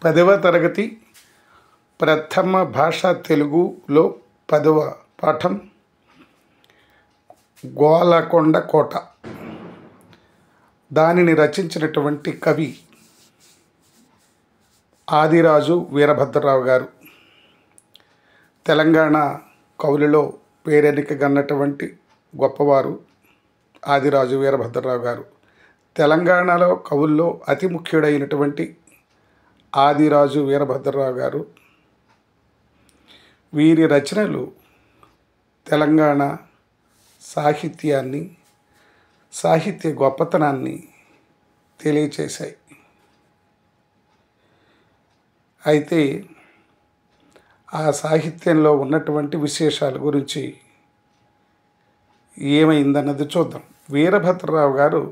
10వ తరగతి ప్రథమ భాష తెలుగులో 10వ పాఠం గోలకొండ కోట. దానిని రచించినటువంటి కవి ఆదిరాజు వీరభద్రరావు గారు. తెలంగాణ కవులలో పేరెన్నికగన్నటువంటి గొప్పవారు ఆదిరాజు వీరభద్రరావు గారు. తెలంగాణలో కవుల్లో అతి ముఖ్యుడైనటువంటి ఆదిరాజు వీరభద్రరావు గారు. వీరి రచనలు తెలంగాణ సాహిత్యాన్ని, సాహిత్య గొప్పతనాన్ని తెలియచేశాయి. అయితే ఆ సాహిత్యంలో ఉన్నటువంటి విశేషాల గురించి ఏమైందన్నది చూద్దాం. వీరభద్రరావు గారు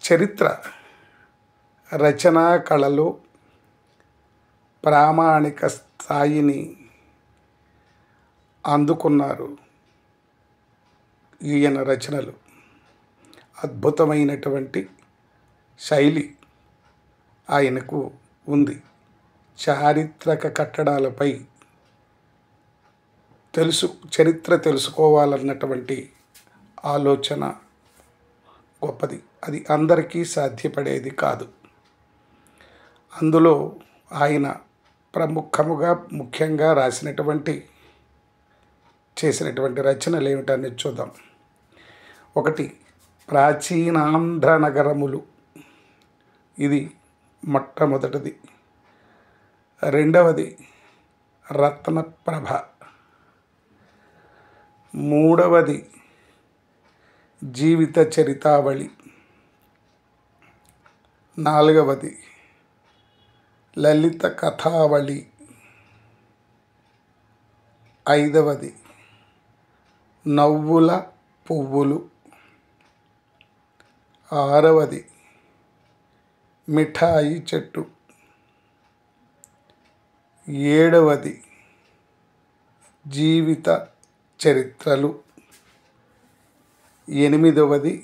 చరిత్ర రచనా కళలో ప్రామాణిక స్థాయిని అందుకున్నారు. ఈయన రచనలు అద్భుతమైనటువంటి శైలి ఆయనకు ఉంది. చారిత్రక కట్టడాలపై చరిత్ర తెలుసుకోవాలన్నటువంటి ఆలోచన గొప్పది. అది అందరికీ సాధ్యపడేది కాదు. అందులో ఆయన ముఖ్యంగా చేసినటువంటి రచనలు ఏమిటనేది చూద్దాం. 1 ప్రాచీనాంధ్ర నగరములు, ఇది మొట్టమొదటిది. 2వది రత్నప్రభ. 3వది జీవిత చరితావళి. 4వది లలిత కథావళి. 5వది నవ్వుల పువ్వులు. 6వది మిఠాయి చెట్టు. 7వది జీవిత చరిత్రలు. 8వది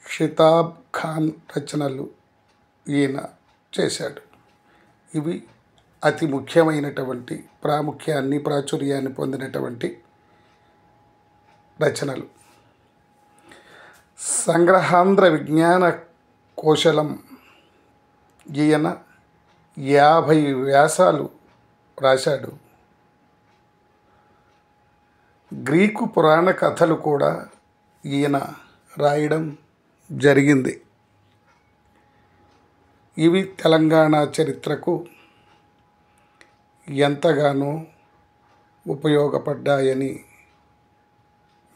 షితాబ్ ఖాన్ రచనలు ఈయన చేశాడు. ఇవి అతి ముఖ్యమైనటువంటి ప్రాచుర్యాన్ని పొందినటువంటి రచనలు. సంగ్రహాంధ్ర విజ్ఞాన కోశలం ఈయన 50 వ్యాసాలు రాశాడు. గ్రీకు పురాణ కథలు కూడా ఈయన రాయడం జరిగింది. ఇవి తెలంగాణ చరిత్రకు ఎంతగానో ఉపయోగపడ్డాయని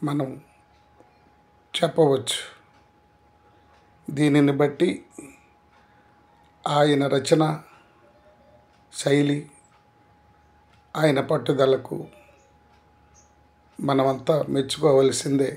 మనం చెప్పవచ్చు. దీనిని బట్టి ఆయన రచన శైలి, ఆయన పట్టుదలకు మనమంతా మెచ్చుకోవలసిందే.